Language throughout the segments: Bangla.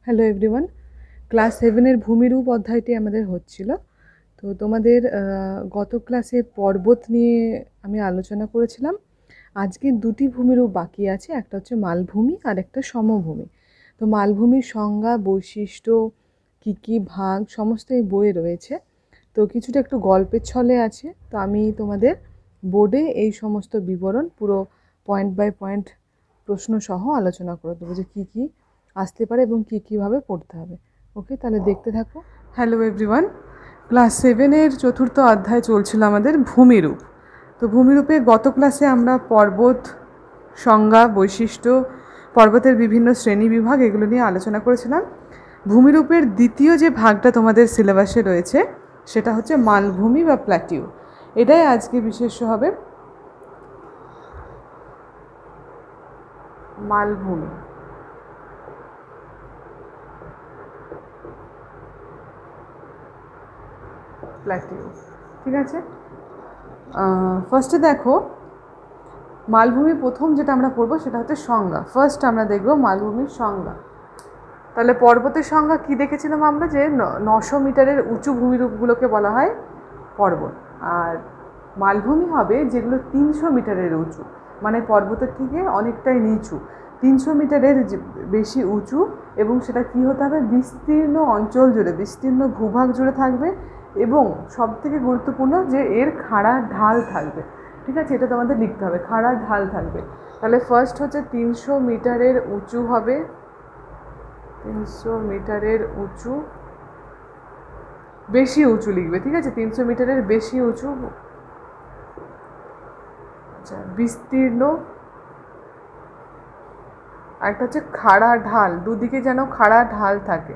হ্যালো এভরিওয়ান, ক্লাস 7-এর ভূমিরূপ অধ্যায়টি আমাদের হচ্ছিল। তো তোমাদের গত ক্লাসে পর্বত নিয়ে আমি আলোচনা করেছিলাম। আজকে দুটি ভূমিরূপ বাকি আছে, একটা হচ্ছে মালভূমি আর একটা সমভূমি। তো মালভূমির সংজ্ঞা, বৈশিষ্ট্য, কী কী ভাগ সমস্ত এই বইয়ে রয়েছে। তো কিছুটা একটু গল্পের ছলে আছে, তো আমি তোমাদের বোর্ডে এই সমস্ত বিবরণ পুরো পয়েন্ট বাই পয়েন্ট প্রশ্নসহ আলোচনা করে দেবো যে কী কী আসতে পারে এবং কী কীভাবে পড়তে হবে। ওকে, তাহলে দেখতে থাকো। হ্যালো এভরিওয়ান, ক্লাস 7-এর চতুর্থ অধ্যায় চলছিল আমাদের ভূমিরূপ। তো ভূমিরূপে গত ক্লাসে আমরা পর্বত, সংজ্ঞা, বৈশিষ্ট্য, পর্বতের বিভিন্ন শ্রেণী বিভাগ এগুলো নিয়ে আলোচনা করেছিলাম। ভূমিরূপের দ্বিতীয় যে ভাগটা তোমাদের সিলেবাসে রয়েছে সেটা হচ্ছে মালভূমি বা প্ল্যাটিউ। এটাই আজকে বিশেষ্য হবে, মালভূমি। প্ল্যাটিউ, ঠিক আছে। ফার্স্টে দেখো, মালভূমি প্রথম যেটা আমরা পড়বো সেটা হচ্ছে সংজ্ঞা। ফার্স্ট আমরা দেখব মালভূমির সংজ্ঞা। তাহলে পর্বতের সংজ্ঞা কি দেখেছিলাম আমরা, যে 900 মিটারের উঁচু ভূমিরূপগুলোকে বলা হয় পর্বত। আর মালভূমি হবে যেগুলো 300 মিটারের উঁচু, মানে পর্বতের থেকে অনেকটাই নিচু, 300 মিটারের বেশি উঁচু, এবং সেটা কি হতে হবে, বিস্তীর্ণ অঞ্চল জুড়ে, বিস্তীর্ণ ভূভাগ জুড়ে থাকবে, এবং সবথেকে গুরুত্বপূর্ণ যে এর খাড়া ঢাল থাকবে। ঠিক আছে, এটা তোমাদের লিখতে হবে, খাড়া ঢাল থাকবে। তাহলে ফার্স্ট হচ্ছে 300 মিটারের উঁচু হবে, 300 মিটারের উঁচু, বেশি উঁচু লিখবে, ঠিক আছে, 300 মিটারের বেশি উঁচু, আচ্ছা, বিস্তীর্ণ, একটা হচ্ছে খাড়া ঢাল, দুদিকে যেন খাড়া ঢাল থাকে,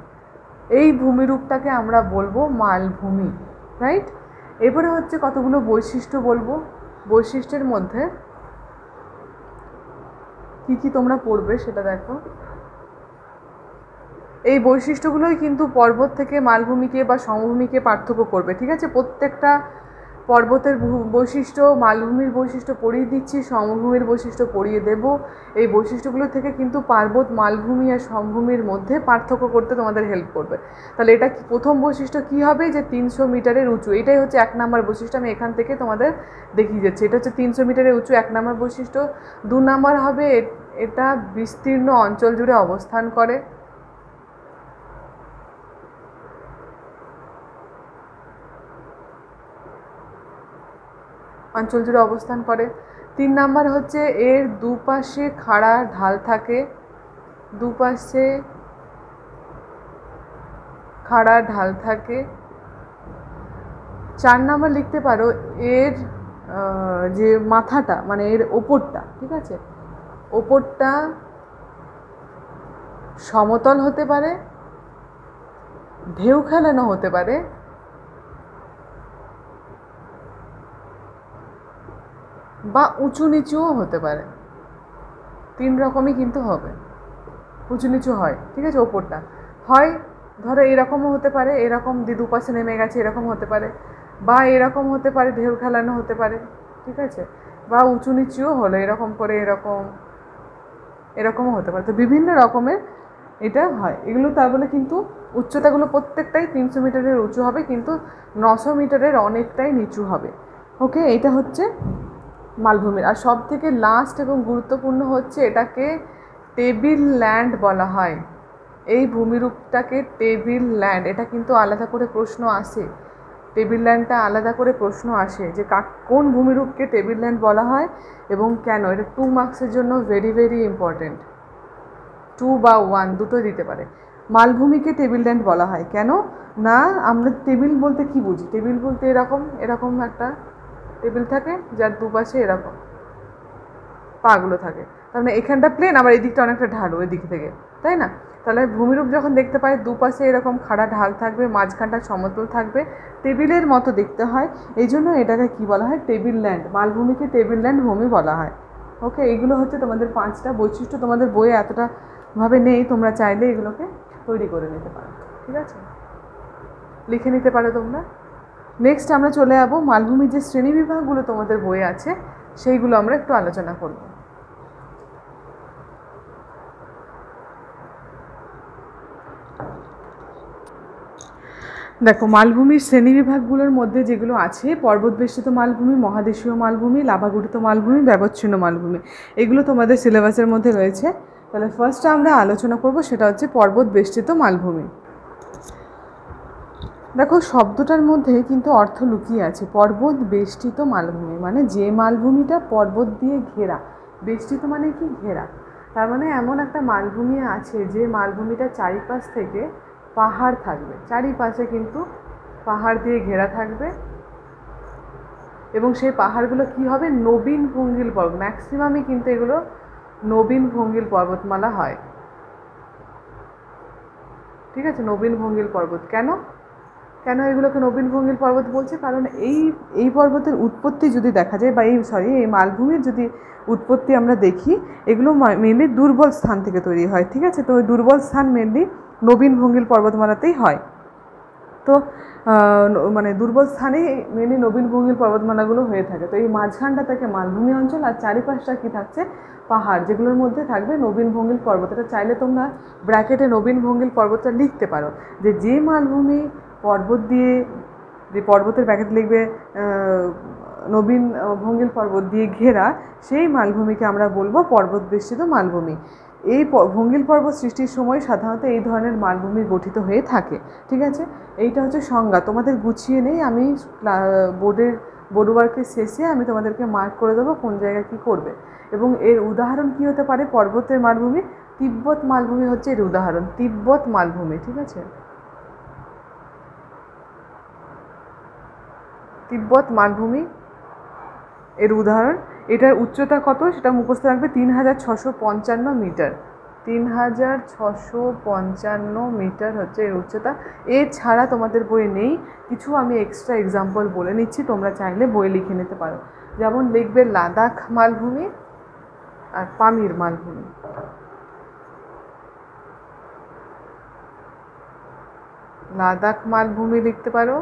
এই ভূমিরূপটাকে আমরা বলবো মালভূমি, রাইট। এরপরে হচ্ছে কতগুলো বৈশিষ্ট্য বলবো। বৈশিষ্ট্যের মধ্যে কি কি তোমরা পড়বে সেটা দেখো। এই বৈশিষ্ট্যগুলোই কিন্তু পর্বত থেকে মালভূমিকে বা সমভূমিকে পার্থক্য করবে, ঠিক আছে। প্রত্যেকটা পর্বতের বৈশিষ্ট্য, মালভূমির বৈশিষ্ট্য পড়িয়ে দিচ্ছি, সমভূমির বৈশিষ্ট্য পড়িয়ে দেব। এই বৈশিষ্ট্যগুলো থেকে কিন্তু পার্বত, মালভূমি আর সমভূমির মধ্যে পার্থক্য করতে তোমাদের হেল্প করবে। তাহলে এটা প্রথম বৈশিষ্ট্য কি হবে, যে 300 মিটারের উঁচু, এটাই হচ্ছে 1 নম্বর বৈশিষ্ট্য। আমি এখান থেকে তোমাদের দেখিয়ে যাচ্ছি, এটা হচ্ছে 300 মিটারের উঁচু, 1 নম্বর বৈশিষ্ট্য। 2 নম্বর হবে এটা বিস্তীর্ণ অঞ্চল জুড়ে অবস্থান করে। অঞ্চল জুড়ে অবস্থান করে। 3 নাম্বার হচ্ছে এর দুপাশে খাড়া ঢাল থাকে, দুপাশে খাড়া ঢাল থাকে। 4 নাম্বার লিখতে পারো এর যে মাথাটা, মানে এর ওপরটা, ঠিক আছে, ওপরটা সমতল হতে পারে, ঢেউ খেলানো হতে পারে, বা উঁচু নিচুও হতে পারে। 3 রকমই কিন্তু হবে, উঁচু নিচু হয়, ঠিক আছে। ওপরটা হয় ধরো এরকমও হতে পারে, এরকম দুপাশে নেমে গেছে এরকম হতে পারে, বা এরকম হতে পারে, ঢেউ খেলানো হতে পারে, ঠিক আছে, বা উঁচু নিচুও হলো এরকম করে, এরকম এরকমও হতে পারে। তো বিভিন্ন রকমের এটা হয় এগুলো। তার বলে কিন্তু উচ্চতাগুলো প্রত্যেকটাই 300 মিটারের উঁচু হবে, কিন্তু 900 মিটারের অনেকটাই নিচু হবে। ওকে, এটা হচ্ছে মালভূমির। আর সব থেকে লাস্ট এবং গুরুত্বপূর্ণ হচ্ছে এটাকে টেবিল ল্যান্ড বলা হয়। এই ভূমিরূপটাকে টেবিল ল্যান্ড, এটা কিন্তু আলাদা করে প্রশ্ন আসে, টেবিল ল্যান্ডটা আলাদা করে প্রশ্ন আসে যে কোন ভূমিরূপকে টেবিল ল্যান্ড বলা হয় এবং কেন। এটা 2 মার্কসের জন্য ভেরি ভেরি ইম্পর্টেন্ট, 2 বা 1 দুটোই দিতে পারে। মালভূমিকে টেবিল ল্যান্ড বলা হয় কেন না, আমরা টেবিল বলতে কি বুঝি, টেবিল বলতে এরকম এরকম একটা টেবিল থাকে যার দুপাশে এরকম পাগুলো থাকে, তার মানে এখানটা প্লেন, আবার এই দিকটা অনেকটা ঢালু এদিক থেকে, তাই না। তাহলে ভূমিরূপ যখন দেখতে পাই দুপাশে এরকম খাড়া ঢাল থাকবে, মাঝখানটা সমতল থাকবে, টেবিলের মতো দেখতে হয়, এই জন্য এটাকে কি বলা হয়, টেবিল ল্যান্ড। মালভূমিকে টেবিল ল্যান্ড ভূমি বলা হয়। ওকে, এইগুলো হচ্ছে তোমাদের 5টা বৈশিষ্ট্য। তোমাদের বইয়ে এতটা ভাবে নেই, তোমরা চাইলে এগুলোকে তৈরি করে নিতে পারো, ঠিক আছে, লিখে নিতে পারো তোমরা। নেক্সট আমরা চলে যাবো মালভূমির যে শ্রেণীবিভাগগুলো তোমাদের বইয়ে আছে সেইগুলো আমরা একটু আলোচনা করব। দেখো, মালভূমির শ্রেণীবিভাগগুলোর মধ্যে যেগুলো আছে, পর্বতবেষ্টিত মালভূমি, মহাদেশীয় মালভূমি, লাভাগঠিত মালভূমি, ব্যবচ্ছিন্ন মালভূমি, এগুলো তোমাদের সিলেবাসের মধ্যে রয়েছে। তাহলে ফার্স্টে আমরা আলোচনা করব, সেটা হচ্ছে পর্বতবেষ্টিত মালভূমি। দেখো, শব্দটার মধ্যে কিন্তু অর্থ লুকিয়ে আছে। পর্বত বেষ্টিত মালভূমি মানে যে মালভূমিটা পর্বত দিয়ে ঘেরা। বেষ্টিত মানে কি? ঘেরা। তার মানে এমন একটা মালভূমি আছে যে মালভূমিটা চারিপাশ থেকে পাহাড় থাকবে, চারিপাশে কিন্তু পাহাড় দিয়ে ঘেরা থাকবে, এবং সেই পাহাড়গুলো কি হবে? নবীন ভঙ্গিল পর্বত। ম্যাক্সিমামই কিন্তু এগুলো নবীন ভঙ্গিল পর্বতমালা হয়। ঠিক আছে, নবীন ভঙ্গিল পর্বত। কেন কেন এগুলোকে নবীন ভঙ্গিল পর্বত বলছে? কারণ এই পর্বতের উৎপত্তি যদি দেখা যায়, বা এই মালভূমির যদি উৎপত্তি আমরা দেখি, এগুলো মেনলি দুর্বল স্থান থেকে তৈরি হয়। ঠিক আছে, তো ওই দুর্বল স্থান মেনলি নবীন ভঙ্গিল পর্বতমালাতেই হয়। তো মানে দুর্বল স্থানেই মেনলি নবীন ভঙ্গিল পর্বতমালাগুলো হয়ে থাকে। তো এই মাঝখানটা থেকে মালভূমি অঞ্চল, আর চারিপাশটা কি থাকছে? পাহাড়, যেগুলোর মধ্যে থাকবে নবীন ভঙ্গিল পর্বত। এটা চাইলে তোমরা ব্র্যাকেটে নবীন ভঙ্গিল পর্বতটা লিখতে পারো, যে মালভূমি পর্বত দিয়ে, যে পর্বতের ব্র্যাকেটে লিখবে নবীন ভঙ্গিল পর্বত দিয়ে ঘেরা, সেই মালভূমিকে আমরা বলবো পর্বতবেষ্টিত মালভূমি। এই ভঙ্গিল পর্বত সৃষ্টির সময় সাধারণত এই ধরনের মালভূমি গঠিত হয়ে থাকে। ঠিক আছে, এইটা হচ্ছে সংজ্ঞা। তোমাদের গুছিয়ে নেই, আমি বোর্ড ওয়ার্কের শেষে আমি তোমাদেরকে মার্ক করে দেবো কোন জায়গায় কী করবে। এবং এর উদাহরণ কি হতে পারে? পর্বতের মালভূমি, তিব্বত মালভূমি হচ্ছে এর উদাহরণ। তিব্বত মালভূমি, ঠিক আছে, তিব্বত মালভূমি এর উদাহরণ। এটার উচ্চতা কত সেটা মুখস্থ রাখবে, 3655 মিটার। 3655 মিটার হচ্ছে এর উচ্চতা। এছাড়া তোমাদের বইয়ে নেই কিছু, আমি এক্সট্রা এক্সাম্পল বলে নিচ্ছি, তোমরা চাইলে বই লিখে নিতে পারো। যেমন লিখবে লাদাখ মালভূমি আর পামির মালভূমি। লাদাখ মালভূমি লিখতে পারো,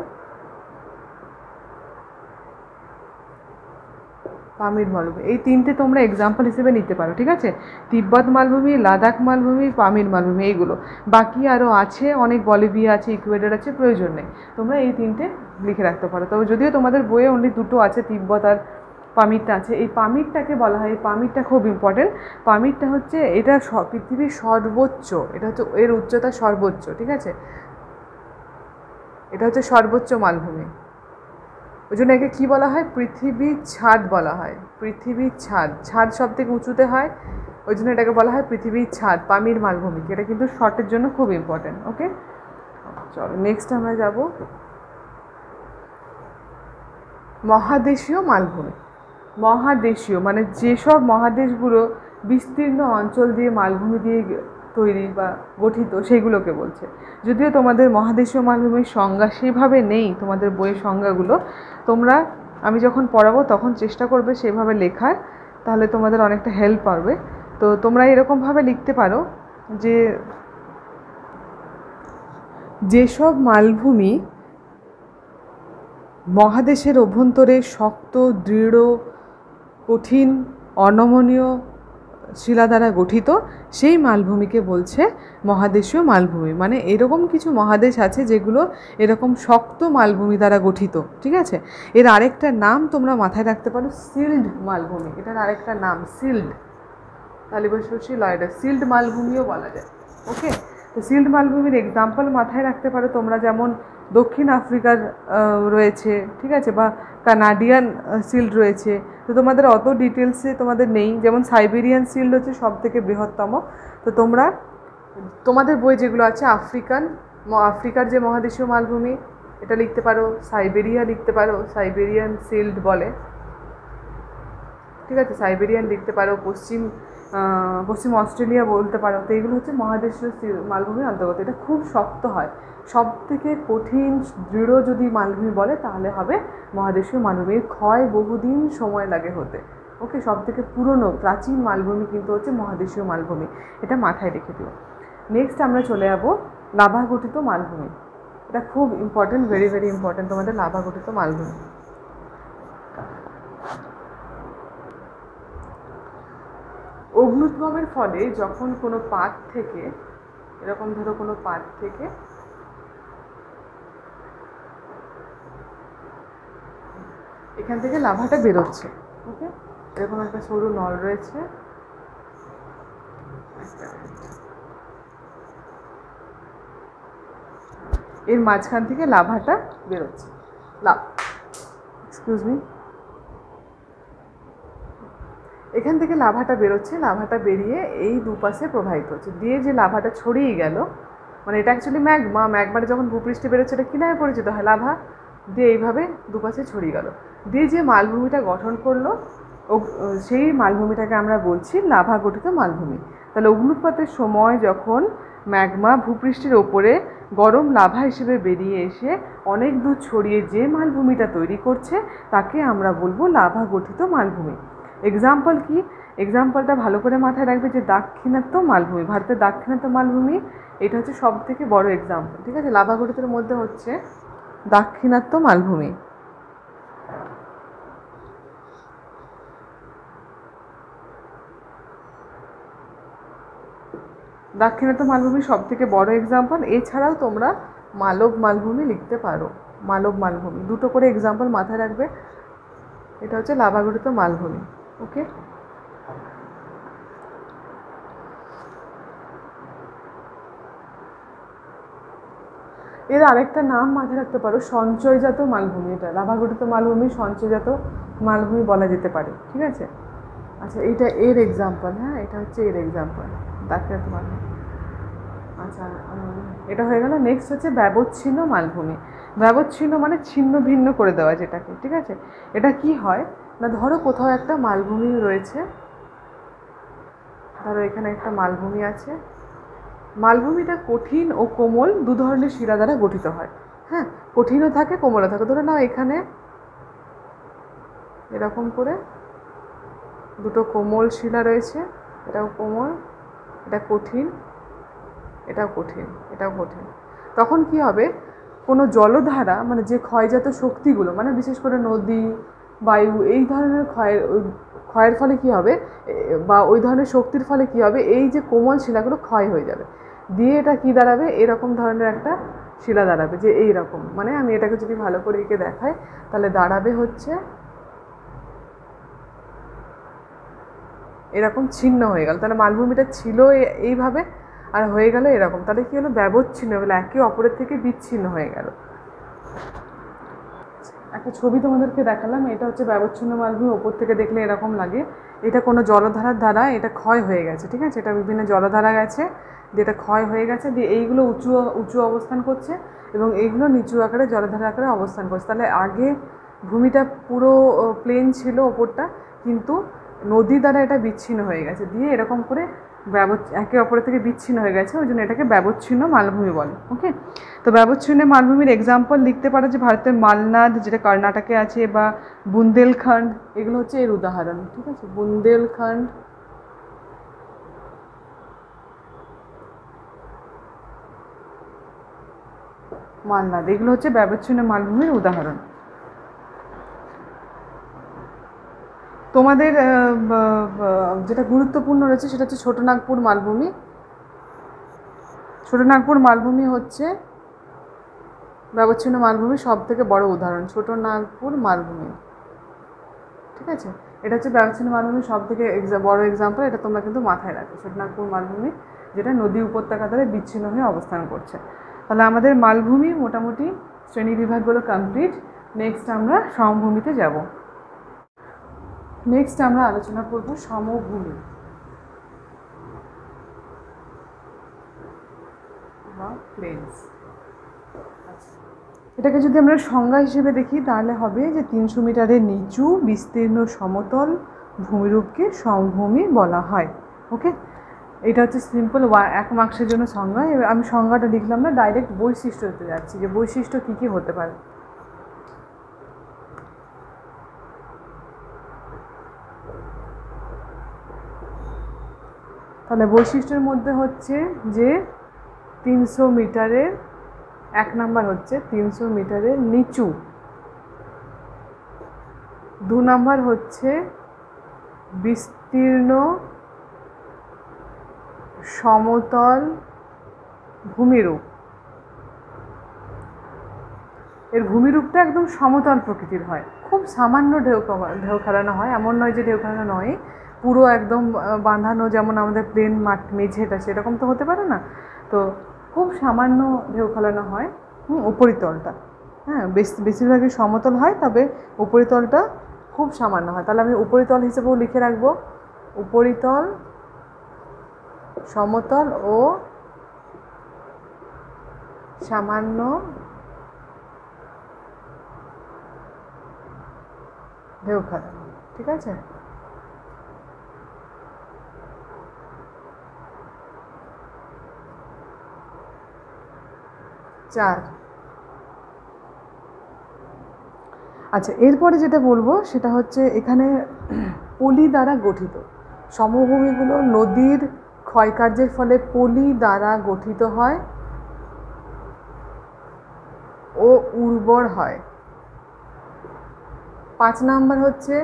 পামির মালভূমি, এই তিনটে তোমরা এক্সাম্পল হিসেবে নিতে পারো। ঠিক আছে, তিব্বত মালভূমি, লাদাখ মালভূমি, পামির মালভূমি, এইগুলো। বাকি আরও আছে অনেক, বলিভিয়া আছে, ইকুয়েডর আছে, প্রয়োজন নেই, তোমরা এই তিনটে লিখে রাখতে পারো। তবে যদিও তোমাদের বইয়ে অনলি দুটো আছে, তিব্বত আর পামিরটা আছে। এই পামিরটাকে বলা হয়, এই পামিরটা খুব ইম্পর্টেন্ট। পামিরটা হচ্ছে এটা পৃথিবীর সর্বোচ্চ, এটা হচ্ছে এর উচ্চতা সর্বোচ্চ। ঠিক আছে, এটা হচ্ছে সর্বোচ্চ মালভূমি। ওই জন্য একে কী বলা হয়? পৃথিবীর ছাদ বলা হয়। পৃথিবীর ছাদ, ছাদ সব থেকে উঁচুতে হয়, ওই জন্য এটাকে বলা হয় পৃথিবীর ছাদ, পামির মালভূমিকে। এটা কিন্তু শর্টের জন্য খুব ইম্পর্টেন্ট। ওকে, চলো নেক্সট আমরা যাব মহাদেশীয় মালভূমি। মহাদেশীয় মানে যেসব মহাদেশগুলো বিস্তীর্ণ অঞ্চল দিয়ে মালভূমি দিয়ে তৈরি বা গঠিত, সেগুলোকে বলছে। যদিও তোমাদের মহাদেশীয় মালভূমির সংজ্ঞা সেভাবে নেই তোমাদের বইয়ের সংজ্ঞাগুলো, তোমরা আমি যখন পড়াবো তখন চেষ্টা করবে সেভাবে লেখার, তাহলে তোমাদের অনেকটা হেল্প পাবে। তো তোমরা এরকমভাবে লিখতে পারো যে যেসব মালভূমি মহাদেশের অভ্যন্তরে শক্ত, দৃঢ়, কঠিন, অনমনীয় শিলা দ্বারা গঠিত, সেই মালভূমিকে বলছে মহাদেশীয় মালভূমি। মানে এরকম কিছু মহাদেশ আছে যেগুলো এরকম শক্ত মালভূমি দ্বারা গঠিত। ঠিক আছে, এর আরেকটা নাম তোমরা মাথায় রাখতে পারো, সিল্ড মালভূমি। এটার আরেকটা নাম সিল্ড, তালিবাসী লয়ডা, সিল্ড মালভূমিও বলা যায়। ওকে, তো সিল্ড মালভূমির এক্সাম্পল মাথায় রাখতে পারো তোমরা, যেমন দক্ষিণ আফ্রিকার রয়েছে, ঠিক আছে, বা কানাডিয়ান সিল্ড রয়েছে। তো তোমাদের অত ডিটেলসে তোমাদের নেই। যেমন সাইবেরিয়ান সিল্ড হচ্ছে সব থেকে বৃহত্তম। তো তোমরা তোমাদের বই যেগুলো আছে, আফ্রিকার যে মহাদেশীয় মালভূমি, এটা লিখতে পারো, সাইবেরিয়া লিখতে পারো, সাইবেরিয়ান সিল্ড বলে। ঠিক আছে, সাইবেরিয়ান লিখতে পারো, পশ্চিম অস্ট্রেলিয়া বলতে পারো। তো এগুলো হচ্ছে মহাদেশীয় মালভূমির অন্তর্গত। এটা খুব শক্ত হয়, সব থেকে কঠিন দৃঢ় যদি মালভূমি বলে তাহলে হবে মহাদেশীয় মালভূমির। ক্ষয় বহুদিন সময় লাগে হতে। ওকে, সব থেকে পুরনো প্রাচীন মালভূমি কিন্তু হচ্ছে মহাদেশীয় মালভূমি, এটা মাথায় রেখে দিও। নেক্সট আমরা চলে যাবো লাভা গঠিত মালভূমি। এটা খুব ইম্পর্টেন্ট, ভেরি ভেরি ইম্পর্টেন্ট তোমাদের লাভা গঠিত মালভূমি। অগ্নুদ্গমের ফলে যখন কোনো পাত থেকে, এরকম ধরো কোনো পাত থেকে এখান থেকে লাভাটা বেরোচ্ছে। ওকে, এরকম একটা সরু নল রয়েছে, এর মাঝখান থেকে লাভাটা বেরোচ্ছে। এক্সকিউজ মি, এখান থেকে লাভাটা বেরোচ্ছে, লাভাটা বেরিয়ে এই দুপাশে প্রবাহিত হচ্ছে, দিয়ে যে লাভাটা ছড়িয়ে গেল, মানে এটা অ্যাকচুয়ালি ম্যাগমারে যখন ভূপৃষ্ঠে বেরোচ্ছে এটা কী নামে পরিচিত হয়? লাভা। দিয়ে এইভাবে দুপাশে ছড়িয়ে গেল, দিয়ে যে মালভূমিটা গঠন করলো সেই মালভূমিটাকে আমরা বলছি লাভা গঠিত মালভূমি। তাহলে অগ্নুৎপাতের সময় যখন ম্যাগমা ভূপৃষ্ঠের ওপরে গরম লাভা হিসেবে বেরিয়ে এসে অনেক দূর ছড়িয়ে যে মালভূমিটা তৈরি করছে তাকে আমরা বলবো লাভা গঠিত মালভূমি। এক্সাম্পল কি? এক্সাম্পলটা ভালো করে মাথায় রাখবে যে দাক্ষিণাত্য মালভূমি, ভারতের দাক্ষিণাত্য মালভূমি, এটা হচ্ছে সব থেকে বড় এক্সাম্পল। ঠিক আছে, লাভা গঠিতের মধ্যে হচ্ছে দাক্ষিণাত্য মালভূমি। দাক্ষিণাত্য মালভূমি সব থেকে বড় এক্সাম্পল। এছাড়াও তোমরা মালব মালভূমি লিখতে পারো, মালব মালভূমি, দুটো করে এক্সাম্পল মাথায় রাখবে। এটা হচ্ছে লাভা গঠিত মালভূমি। ওকে, এর আরেকটা নাম মাথায় রাখতে পারো, সঞ্চয়জাত মালভূমি। এটা লাভা গঠিত মালভূমি সঞ্চয়জাত মালভূমি বলা যেতে পারে। ঠিক আছে, আচ্ছা এইটা এর এক্সাম্পল, হ্যাঁ এটা হচ্ছে এর এক্সাম্পল, দাক্ষিণাত্য মালভূমি। আচ্ছা, এটা হয়ে গেল। নেক্সট হচ্ছে ব্যবচ্ছিন্ন মালভূমি। ব্যবচ্ছিন্ন মানে ছিন্ন ভিন্ন করে দেওয়া যেটাকে। ঠিক আছে, এটা কি হয় না, ধরো কোথাও একটা মালভূমি রয়েছে, ধরো এখানে একটা মালভূমি আছে, মালভূমিটা কঠিন ও কোমল দু ধরনের শিলা দ্বারা গঠিত হয়। হ্যাঁ, কঠিনও থাকে কোমলও থাকে। ধরে নাও এখানে এরকম করে দুটো কোমল শিলা রয়েছে, এটাও কোমল, এটা কঠিন, এটাও কঠিন, এটাও কঠিন। তখন কি হবে, কোনো জলধারা মানে যে ক্ষয়জাত শক্তিগুলো, মানে বিশেষ করে নদী, বায়ু, এই ধরনের ক্ষয়ের ফলে কি হবে, বা ওই ধরনের শক্তির ফলে কি হবে, এই যে কোমল শিলাগুলো ক্ষয় হয়ে যাবে, দিয়ে এটা কি দাঁড়াবে, এরকম ধরনের একটা শিলা দাঁড়াবে, যে এই রকম, মানে আমি এটাকে যদি ভালো করে এঁকে দেখাই তাহলে দাঁড়াবে হচ্ছে এরকম ছিন্ন হয়ে গেল। তাহলে মালভূমিটা ছিল এইভাবে আর হয়ে গেল এরকম, তাহলে কি হলো, ব্যবচ্ছিন্ন হলো, একে অপরের থেকে বিচ্ছিন্ন হয়ে গেল। একটা ছবি তোমাদেরকে দেখালাম, এটা হচ্ছে ব্যবচ্ছিন্ন মালভূমি, ওপর থেকে দেখলে এরকম লাগে। এটা কোনো জলধারার দ্বারা এটা ক্ষয় হয়ে গেছে। ঠিক আছে, এটা বিভিন্ন জলধারা গেছে, যেটা ক্ষয় হয়ে গেছে, দিয়ে এইগুলো উঁচু উঁচু অবস্থান করছে এবং এইগুলো নিচু আকারে জলধারা আকারে অবস্থান করছে। তাহলে আগে ভূমিটা পুরো প্লেন ছিল ওপরটা, কিন্তু নদী দ্বারা এটা বিচ্ছিন্ন হয়ে গেছে, দিয়ে এরকম করে একে অপরের থেকে বিচ্ছিন্ন হয়ে গেছে, ওই জন্য এটাকে ব্যবচ্ছিন্ন মালভূমি বলে। ওকে, তো ব্যবচ্ছিন্ন মালভূমির এক্সাম্পল লিখতে পারো যে ভারতের মালনাদ যেটা কর্ণাটকে আছে, বা বুন্দেলখণ্ড, এগুলো হচ্ছে এর উদাহরণ। ঠিক আছে, বুন্দেলখণ্ড, মালনাদ, এগুলো হচ্ছে ব্যবচ্ছিন্ন মালভূমির উদাহরণ। তোমাদের যেটা গুরুত্বপূর্ণ রয়েছে সেটা হচ্ছে ছোটনাগপুর মালভূমি। ছোটনাগপুর মালভূমি হচ্ছে ব্যবচ্ছিন্ন মালভূমির সব থেকে বড় উদাহরণ, ছোটনাগপুর মালভূমি। ঠিক আছে, এটা হচ্ছে ব্যবচ্ছিন্ন মালভূমির সব থেকে বড় এক্সাম্পল। এটা তোমরা কিন্তু মাথায় রাখো, ছোটনাগপুর মালভূমি, যেটা নদী উপত্যকা দ্বারা বিচ্ছিন্ন হয়ে অবস্থান করছে। তাহলে আমাদের মালভূমি মোটামুটি শ্রেণী বিভাগগুলো কমপ্লিট। নেক্সট আমরা সমভূমিতে যাব। নেক্সট আমরা আলোচনা করব সমভূমি বা প্লেনস। এটাকে যদি আমরা সংজ্ঞা হিসেবে দেখি তাহলে হবে যে 300 মিটারের নিচু বিস্তীর্ণ সমতল ভূমিরূপকে সমভূমি বলা হয়। ওকে, এটা হচ্ছে সিম্পল 1 মার্কসের জন্য সংজ্ঞা। আমি সংজ্ঞাটা লিখলাম না, ডাইরেক্ট বৈশিষ্ট্য হতে যাচ্ছি যে বৈশিষ্ট্য কী কী হতে পারে। তাহলে বৈশিষ্ট্যের মধ্যে হচ্ছে যে 300 মিটারের, 1 নাম্বার হচ্ছে 300 মিটারের নিচু, 2 নাম্বার হচ্ছে বিস্তীর্ণ সমতল ভূমিরূপ। এর ভূমিরূপটা একদম সমতল প্রকৃতির হয়, খুব সামান্য ঢেউ খেলানো হয়, এমন নয় যে ঢেউ খেলানো নয় পুরো একদম বাঁধানো, যেমন আমাদের প্লেন মাঠ মেঝেটা সেরকম তো হতে পারে না, তো খুব সামান্য ঢেউ খেলানো হয় উপরিতলটা। হ্যাঁ, বেশিরভাগই সমতল হয়, তবে উপরিতলটা খুব সামান্য হয়। তাহলে আমি উপরিতল হিসেবেও লিখে রাখবো, উপরিতল, সমতল ও সামান্য ঢেউ খেলানো। ঠিক আছে, চার। আচ্ছা, এরপরে যেটা বলবো সেটা হচ্ছে এখানে পলি দ্বারা গঠিত সমভূমিগুলো নদীর ক্ষয়কার্যের ফলে পলি দ্বারা গঠিত হয় ও উর্বর হয়। 5 নাম্বার হচ্ছে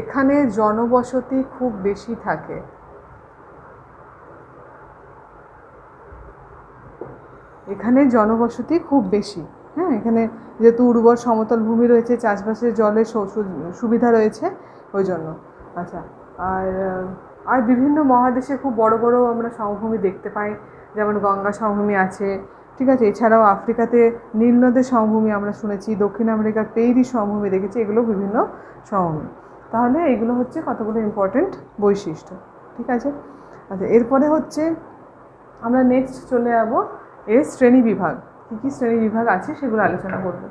এখানে জনবসতি খুব বেশি থাকে। এখানে জনবসতি খুব বেশি। হ্যাঁ, এখানে যেহেতু উর্বর সমতল ভূমি রয়েছে, চাষবাসের জলের সুবিধা রয়েছে ওই জন্য। আচ্ছা, আর বিভিন্ন মহাদেশে খুব বড় বড় আমরা সমভূমি দেখতে পাই, যেমন গঙ্গা সমভূমি আছে। ঠিক আছে, এছাড়াও আফ্রিকাতে নীল নদের সমভূমি আমরা শুনেছি, দক্ষিণ আমেরিকার পেইরি সমভূমি দেখেছি, এগুলো বিভিন্ন সমভূমি। তাহলে এগুলো হচ্ছে কতগুলো ইম্পর্টেন্ট বৈশিষ্ট্য। ঠিক আছে, আচ্ছা, এরপরে হচ্ছে আমরা নেক্সট চলে যাবো এর শ্রেণী বিভাগ। কী কী শ্রেণী বিভাগ আছে সেগুলো আলোচনা করব।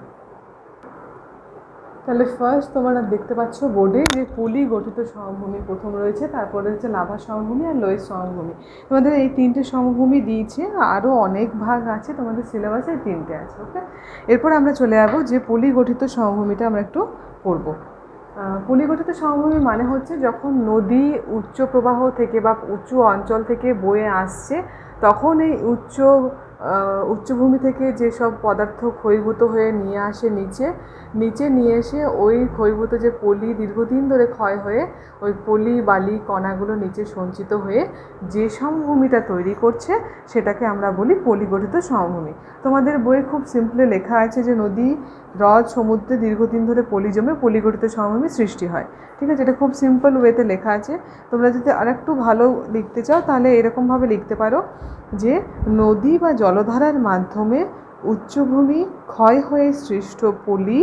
তাহলে ফার্স্ট তোমরা দেখতে পাচ্ছ বোর্ডে যে পলি গঠিত সমভূমি প্রথম রয়েছে, তারপরে হচ্ছে লাভা সমভূমি আর লোয়েস সমভূমি। তোমাদের এই 3টে সমভূমি দিয়েছে, আরও অনেক ভাগ আছে তোমাদের সিলেবাসে, 3টে আছে। ওকে, এরপর আমরা চলে যাবো যে পলি গঠিত সমভূমিটা আমরা একটু পড়ব। পলি গঠিত সমভূমি মানে হচ্ছে যখন নদী উচ্চ প্রবাহ থেকে বা উঁচু অঞ্চল থেকে বয়ে আসছে, তখন এই উচ্চভূমি থেকে যেসব পদার্থ ক্ষয়ীভূত হয়ে নিয়ে আসে নিচে নিয়ে এসে ওই ক্ষয়ীভূত যে পলি দীর্ঘদিন ধরে ক্ষয় হয়ে ওই পলি বালি কণাগুলো নিচে সঞ্চিত হয়ে যে সমভূমিটা তৈরি করছে সেটাকে আমরা বলি পলিগঠিত সমভূমি। তোমাদের বইয়ে খুব সিম্পলি লেখা আছে যে নদী, হ্রদ, সমুদ্রে দীর্ঘদিন ধরে পলি জমে পলিগঠিত সমভূমি সৃষ্টি হয়। ঠিক আছে, এটা খুব সিম্পল ওয়েতে লেখা আছে। তোমরা যদি আরেকটু ভালো লিখতে চাও তাহলে এরকমভাবে লিখতে পারো যে নদী বা জলধারার মাধ্যমে উচ্চভূমি ক্ষয় হয়ে সৃষ্ট পলি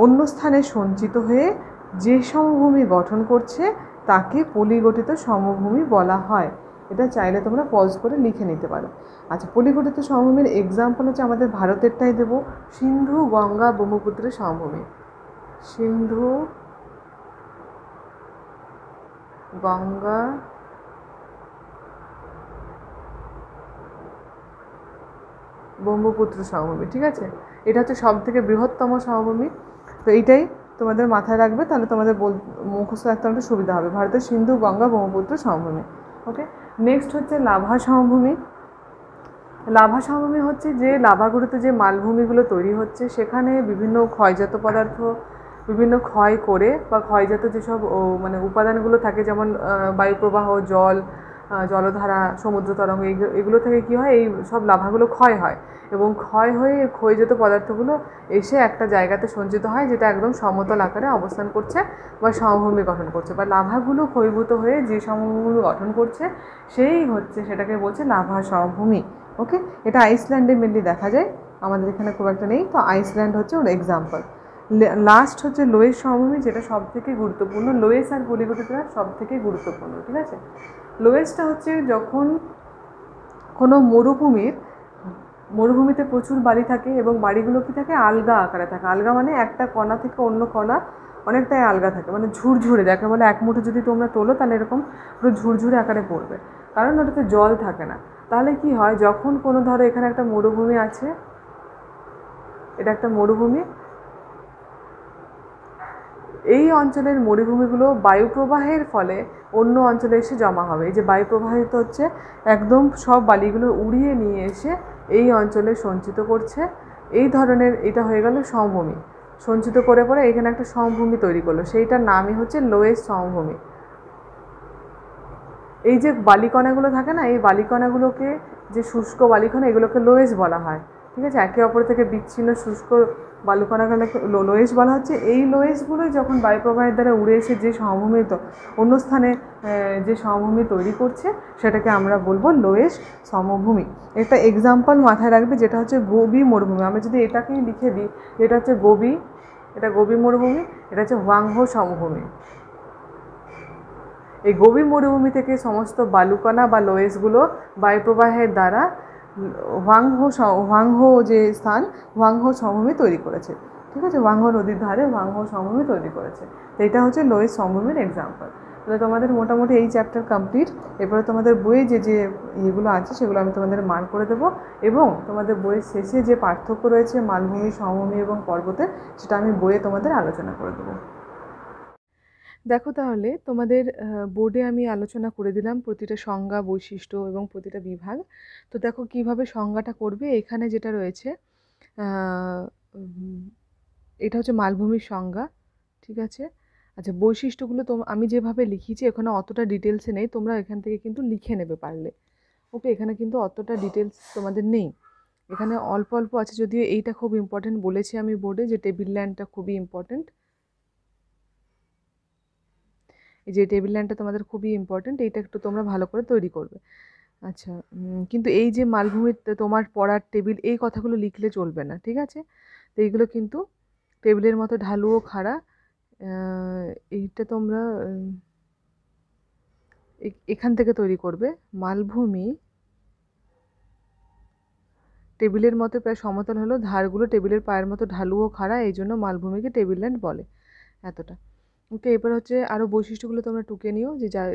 অন্য স্থানে সঞ্চিত হয়ে যে সমভূমি গঠন করছে তাকে পলিগঠিত সমভূমি বলা হয়। এটা চাইলে তোমরা পজ করে লিখে নিতে পারো। আচ্ছা, পলিগঠিত সমভূমির এক্সাম্পল হচ্ছে আমাদের ভারতেরটাই দেব, সিন্ধু গঙ্গা ব্রহ্মপুত্রের সমভূমি। সিন্ধু গঙ্গা ব্রহ্মপুত্র সমভূমি। ঠিক আছে, এটা হচ্ছে সব থেকে বৃহত্তম সমভূমি। তো এইটাই তোমাদের মাথায় রাখবে, তাহলে তোমাদের মুখস্থ রাখতে অনেকটা সুবিধা হবে। ভারতের সিন্ধু গঙ্গা ব্রহ্মপুত্র সমভূমি। ওকে, নেক্সট হচ্ছে লাভা সমভূমি। লাভা সমভূমি হচ্ছে যে লাভাগুলোতে যে মালভূমিগুলো তৈরি হচ্ছে সেখানে বিভিন্ন ক্ষয়জাত পদার্থ বিভিন্ন ক্ষয় করে বা ক্ষয়জাত যেসব মানে উপাদানগুলো থাকে, যেমন বায়ুপ্রবাহ, জলধারা, সমুদ্র তরঙ্গ, এগুলো থেকে কী হয়, এই সব লাভাগুলো ক্ষয় হয় এবং ক্ষয় হয়ে ক্ষয়জাত পদার্থগুলো এসে একটা জায়গাতে সঞ্চিত হয় যেটা একদম সমতল আকারে অবস্থান করছে বা সমভূমি গঠন করছে, বা লাভাগুলো ক্ষয়ীভূত হয়ে যে সমভূমি গঠন করছে সেটাকে বলছে লাভা সমভূমি। ওকে, এটা আইসল্যান্ডে মেনলি দেখা যায়, আমাদের এখানে খুব একটা নেই, তো আইসল্যান্ড হচ্ছে ওর এক্সাম্পল। লাস্ট হচ্ছে লোয়েস সমভূমি, যেটা সব থেকে গুরুত্বপূর্ণ। লোয়েস আর পলিগঠিতরা সব থেকে গুরুত্বপূর্ণ। ঠিক আছে, লোয়েসটা হচ্ছে যখন কোনো মরুভূমিতে প্রচুর বাড়ি থাকে এবং বাড়িগুলো কি থাকে, আলগা আকারে থাকে। আলগা মানে একটা কণা থেকে অন্য কণা অনেকটাই আলগা থাকে, মানে ঝুরঝুরে, যাকে বলে এক মুঠো যদি তোমরা তোলো তাহলে এরকম পুরো ঝুরঝুরে আকারে পড়বে, কারণ ওটাতে জল থাকে না। তাহলে কি হয়, যখন কোনো ধরো এখানে একটা মরুভূমি আছে, এটা একটা মরুভূমি, এই অঞ্চলের মরুভূমিগুলো বায়ুপ্রবাহের ফলে অন্য অঞ্চলে এসে জমা হবে। এই যে বায়ুপ্রবাহিত হচ্ছে, একদম সব বালিগুলো উড়িয়ে নিয়ে এসে এই অঞ্চলে সঞ্চিত করছে। এই ধরনের, এটা হয়ে গেল সমভূমি। সঞ্চিত করে পরে এখানে একটা সমভূমি তৈরি করলো, সেইটার নামই হচ্ছে লোয়েস সমভূমি। এই যে বালিকণাগুলো থাকে না, এই বালিকণাগুলোকে, যে শুষ্ক বালিকণা, এগুলোকে লোয়েস বলা হয়। ঠিক আছে, একে অপর থেকে বিচ্ছিন্ন শুষ্ক বালুকণাগুলোকে লোয়েস বলা হচ্ছে। এই লোয়েসগুলোই যখন বায়ুপ্রবাহের দ্বারা উড়ে এসে যে সমভূমি অন্য স্থানে যে সমভূমি তৈরি করছে সেটাকে আমরা বলবো লোয়েস সমভূমি। একটা এক্সাম্পল মাথায় রাখবে, যেটা হচ্ছে গোবি মরুভূমি। আমরা যদি এটাকেই লিখে দিই, এটা হচ্ছে গোবি, এটা গোবি মরুভূমি, এটা হচ্ছে হোয়াংহো সমভূমি। এই গোবি মরুভূমি থেকে সমস্ত বালুকণা বা লোয়েসগুলো বায়ুপ্রবাহের দ্বারা হোয়াংহো যে স্থান, হোয়াংহো সমভূমি তৈরি করেছে। ঠিক আছে, হোয়াংহো নদীর ধারে হোয়াংহো সমভূমি তৈরি করেছে। তো এটা হচ্ছে লোয়েস সমভূমির এক্সাম্পল। তাহলে তোমাদের মোটামুটি এই চ্যাপ্টার কমপ্লিট। এরপরে তোমাদের বইয়ে যে যে ইয়েগুলো আছে সেগুলো আমি তোমাদের মার্ক করে দেবো, এবং তোমাদের বইয়ের শেষে যে পার্থক্য রয়েছে মালভূমি, সমভূমি এবং পর্বতের, সেটা আমি বইয়ে তোমাদের আলোচনা করে দেবো। দেখো, তাহলে তোমাদের বোর্ডে আমি আলোচনা করে দিলাম প্রতিটা সংজ্ঞা, বৈশিষ্ট্য এবং প্রতিটা বিভাগ। তো দেখো কিভাবে সংজ্ঞাটা করবে। এখানে যেটা রয়েছে, এটা হচ্ছে মালভূমির সংজ্ঞা। ঠিক আছে, আচ্ছা, বৈশিষ্ট্যগুলো আমি যেভাবে লিখিয়েছি এখানে অতটা ডিটেলসে নেই, তোমরা এখান থেকে কিন্তু লিখে নেবে পারলে। ওকে, এখানে কিন্তু অতটা ডিটেলস তোমাদের নেই, এখানে অল্প অল্প আছে। যদিও এইটা খুব ইম্পর্টেন্ট বলেছি আমি বোর্ডে, যে টেবিল ল্যান্ডটা খুবই ইম্পর্টেন্ট। এই যে টেবিল ল্যান্ডটা তোমাদের খুবই ইম্পর্টেন্ট, এইটা একটু তোমরা ভালো করে তৈরি করবে। আচ্ছা, কিন্তু এই যে মালভূমিতে তোমার পড়ার টেবিল, এই কথাগুলো লিখলে চলবে না। ঠিক আছে, তো এইগুলো কিন্তু টেবিলের মতো ঢালু ও খাড়া, এইটা তোমরা এখান থেকে তৈরি করবে। মালভূমি টেবিলের মতো প্রায় সমতল হলো, ধারগুলো টেবিলের পায়ের মতো ঢালু ও খাড়া, এই জন্য মালভূমিকে টেবিল ল্যান্ড বলে। এতটা ওকে। এবার হচ্ছে আরও বৈশিষ্ট্যগুলো তোমরা টুকে নিও,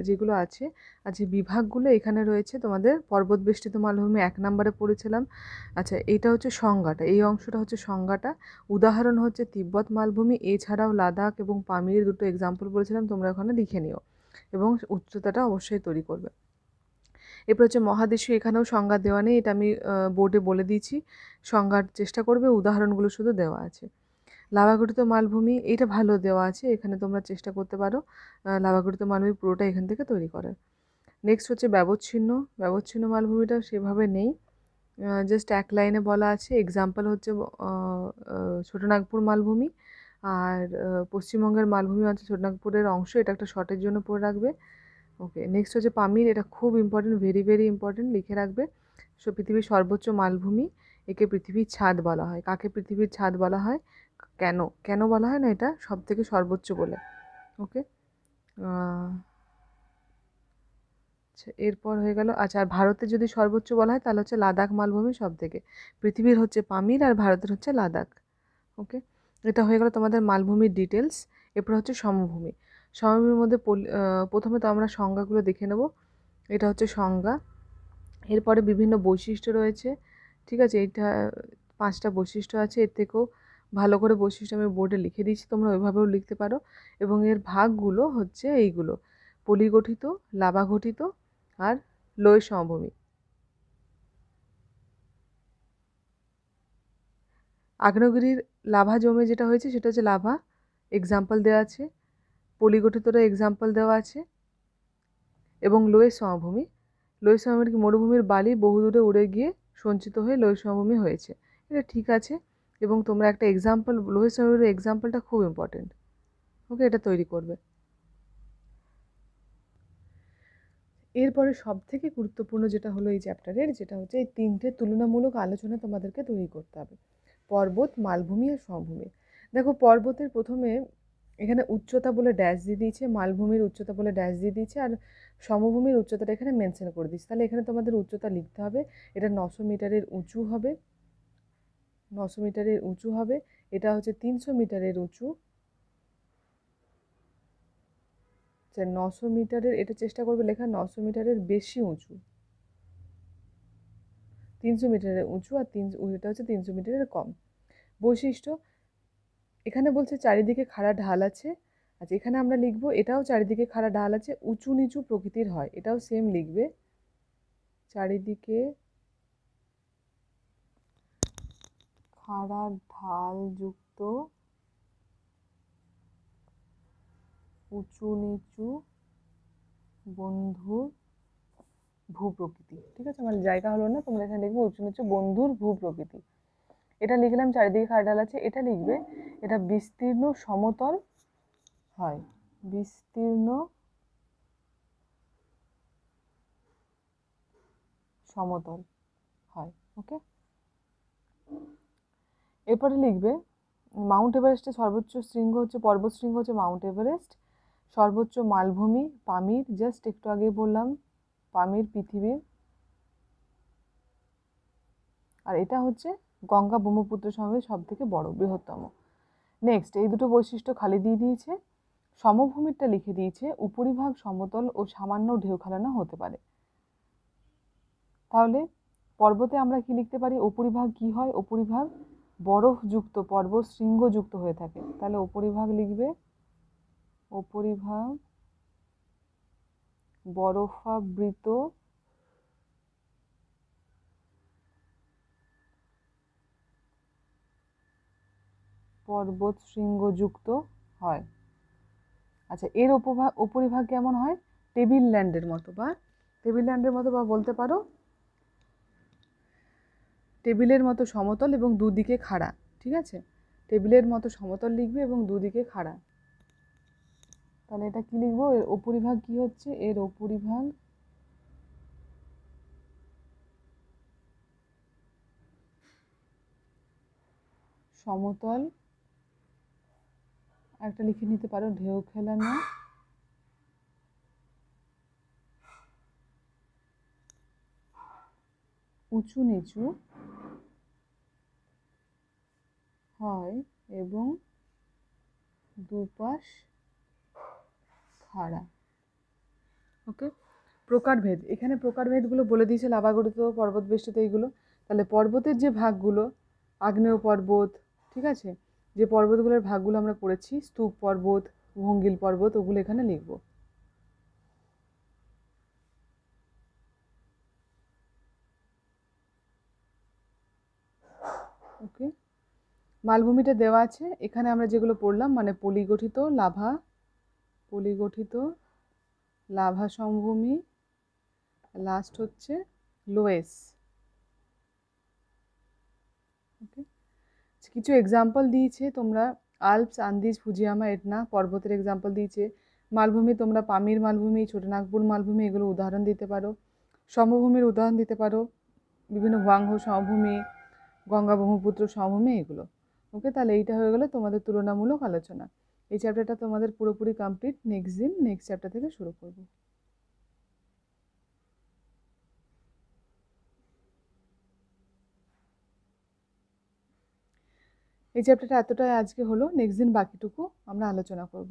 যেগুলো আছে। আর যে বিভাগগুলো এখানে রয়েছে, তোমাদের পর্বত বেষ্টিত মালভূমি 1 নম্বরে পড়েছিলাম। আচ্ছা, এইটা হচ্ছে সংজ্ঞাটা, এই অংশটা হচ্ছে সংজ্ঞাটা। উদাহরণ হচ্ছে তিব্বত মালভূমি, এছাড়াও লাদাখ এবং পামির দুটো এক্সাম্পল বলেছিলাম, তোমরা ওখানে লিখে নিও, এবং উচ্চতাটা অবশ্যই তৈরি করবে। এরপর হচ্ছে মহাদেশীয়, এখানেও সংজ্ঞা দেওয়া নেই, এটা আমি বোর্ডে বলে দিয়েছি, সংজ্ঞার চেষ্টা করবে, উদাহরণগুলো শুধু দেওয়া আছে। লাভাগঠিত মালভূমি, এটা ভালো দেওয়া আছে, এখানে তোমরা চেষ্টা করতে পারো লাভাগঠিত মালভূমি পুরোটা এখান থেকে তৈরি করার। নেক্সট হচ্ছে ব্যবচ্ছিন্ন মালভূমিটা সেভাবে নেই, জাস্ট এক লাইনে বলা আছে। এক্সাম্পল হচ্ছে ছোটনাগপুর মালভূমি, আর পশ্চিমবঙ্গের মালভূমি আছে ছোটনাগপুরের অংশ, এটা একটা শর্টের জন্য পড়ে রাখবে। ওকে, নেক্সট হচ্ছে পামির, এটা খুব ইম্পর্টেন্ট, ভেরি ভেরি ইম্পর্টেন্ট, লিখে রাখবে। পৃথিবীর সর্বোচ্চ মালভূমি, একে পৃথিবীর ছাদ বলা হয়। কাকে পৃথিবীর ছাদ বলা হয়, কেন কেন বলা হয় না এটা সব থেকে সর্বোচ্চ বলে। ওকে, আচ্ছা, এরপর হয়ে গেল। আচ্ছা, আর ভারতে যদি সর্বোচ্চ বলা হয় তাহলে হচ্ছে লাদাখ মালভূমি সব থেকে, পৃথিবীর হচ্ছে পামির আর ভারতের হচ্ছে লাদাখ। ওকে, এটা হয়ে গেল তোমাদের মালভূমির ডিটেলস। এরপর হচ্ছে সমভূমি। সমভূমির মধ্যে প্রথমে তো আমরা সংজ্ঞাগুলো দেখে নেব। এটা হচ্ছে সংজ্ঞা, এরপরে বিভিন্ন বৈশিষ্ট্য রয়েছে। ঠিক আছে, এটা 5টা বৈশিষ্ট্য আছে, এর থেকেও ভালো করে বৈশিষ্ট্য আমি বোর্ডে লিখে দিয়েছি, তোমরা ওইভাবেও লিখতে পারো। এবং এর ভাগগুলো হচ্ছে এইগুলো: পলিগঠিত, লাভা গঠিত, আর লোয় সমভূমি। আগ্নেয়গিরির লাভা জমে যেটা হয়েছে সেটা হচ্ছে লাভা, এক্সাম্পল দেওয়া আছে। পলিগঠিতরও এক্সাম্পল দেওয়া আছে। এবং লোয় সমভূমি, লোয় সমভূমি মরুভূমির বালি বহুদূরে উড়ে গিয়ে সঞ্চিত হয়ে লোয় সমভূমি হয়েছে, এটা ঠিক আছে। এবং তোমরা একটা এক্সাম্পল, লোয় সমভূমির এক্সাম্পলটা খুব ইম্পর্টেন্ট। ওকে, এটা তৈরি করবে। এরপরে সব থেকে গুরুত্বপূর্ণ যেটা হলো এই চ্যাপ্টারের, যেটা হচ্ছে এই 3টে তুলনামূলক আলোচনা তোমাদেরকে তৈরি করতে হবে: পর্বত, মালভূমি আর সমভূমি। দেখো, পর্বতের প্রথমে এখানে উচ্চতা বলে ড্যাশ দিয়ে দিয়েছে, মালভূমির উচ্চতা বলে ড্যাশ দিয়ে দিয়েছে, আর সমভূমির উচ্চতাটা এখানে মেনশন করে দিচ্ছে। তাহলে এখানে তোমাদের উচ্চতা লিখতে হবে, এটা 900 মিটারের উঁচু হবে, 900 মিটারের উঁচু হবে। এটা হচ্ছে 300 মিটারের উঁচু, 900 মিটারের, এটা চেষ্টা করবে লেখা 900 মিটারের বেশি উঁচু, 300 মিটারের উঁচু, আর এটা হচ্ছে 300 মিটারের কম। বৈশিষ্ট্য, এখানে বলছে চারিদিকে খাড়া ঢাল আছে। আচ্ছা, এখানে আমরা লিখবো এটাও চারিদিকে খাড়া ঢাল আছে, উঁচু নিচু প্রকৃতির হয়, এটাও সেম লিখবে, চারিদিকে খাড়া ঢাল যুক্ত উঁচু নিচু বন্ধুর ভূপ্রকৃতি। ঠিক আছে, আমার জায়গা হলো না, তোমরা এখানে লিখবে উঁচু নিচু বন্ধুর ভূপ্রকৃতি। এটা লিখলাম চারিদিকে খাড়া ঢাল আছে, এটা লিখবে এটা বিস্তীর্ণ সমতল হয়, বিস্তীর্ণ সমতল হয়। ওকে, এরপরে লিখবে মাউন্ট এভারেস্টের সর্বোচ্চ শৃঙ্গ হচ্ছে, পর্বত শৃঙ্গ হচ্ছে মাউন্ট এভারেস্ট। সর্বোচ্চ মালভূমি পামির, জাস্ট একটু আগেই বললাম পামির পৃথিবীর। আর এটা হচ্ছে গঙ্গা ব্রহ্মপুত্র সমভূমির সব থেকে বড় বৃহত্তম। নেক্সট, এই দুটো বৈশিষ্ট্য খালি দিয়ে দিয়েছে। সমভূমিরটা লিখে দিয়েছে উপরিভাগ সমতল ও সামান্য ঢেউ খেলানো হতে পারে। তাহলে পর্বতে আমরা কি লিখতে পারি? উপরিভাগ কি হয়? উপরিভাগ বরফযুক্ত পর্বত শৃঙ্গযুক্ত হয়ে থাকে। তাহলে উপরিভাগ লিখবে উপরিভাগ বরফাবৃত পর্বত শৃঙ্গযুক্ত হয়। আচ্ছা, এর উপরিভাগ কেমন হয়? টেবিল ল্যান্ডের মতো, বা টেবিল ল্যান্ডের মতো, বা বলতে পারো টেবিলের মতো সমতল এবং দুদিকে খাড়া। ঠিক আছে, টেবিলের মতো সমতল লিখবে এবং দুদিকে খাড়া। তাহলে এটা কি লিখবো? এর উপরিভাগ কি হচ্ছে? এর উপরিভাগ সমতল, একটা লিখে নিতে পারো ঢেউ খেলানো উঁচু নিচু হয় এবং দুপাশ খাড়া। ওকে, প্রকারভেদ, এখানে প্রকারভেদগুলো বলে দিয়েছে লাভাগঠিত পর্বত বেষ্টিত এইগুলো। তাহলে পর্বতের যে ভাগগুলো, আগ্নেয় পর্বত, ঠিক আছে, যে পর্বতগুলোর ভাগগুলো আমরা পড়েছি, স্তূপ পর্বত, ভঙ্গিল পর্বত, ওগুলো এখানে লিখবো। ওকে, মালভূমিটা দেওয়া আছে, এখানে আমরা যেগুলো পড়লাম মানে পলিগঠিত লাভা সমভূমি, লাস্ট হচ্ছে লোয়েস। ওকে, কিছু এক্সাম্পল দিয়েছে তোমরা, আল্পস, আন্দিজ, ফুজিয়ামা, এটনা পর্বতের এক্সাম্পল দিয়েছে। মালভূমি তোমরা পামির মালভূমি, ছোটনাগপুর মালভূমি এগুলো উদাহরণ দিতে পারো। সমভূমির উদাহরণ দিতে পারো বিভিন্ন ওয়াংহো সমভূমি, গঙ্গা ব্রহ্মপুত্র সমভূমি এগুলো। ওকে, তাহলে এইটা হয়ে গেলো তোমাদের তুলনামূলক আলোচনা। এই চ্যাপ্টারটা তোমাদের পুরোপুরি কমপ্লিট। নেক্সট দিন নেক্সট চ্যাপ্টার থেকে শুরু করবো। এই চ্যাপ্টারটা এতটাই আজকে হলো, নেক্সট দিন বাকিটুকু আমরা আলোচনা করব।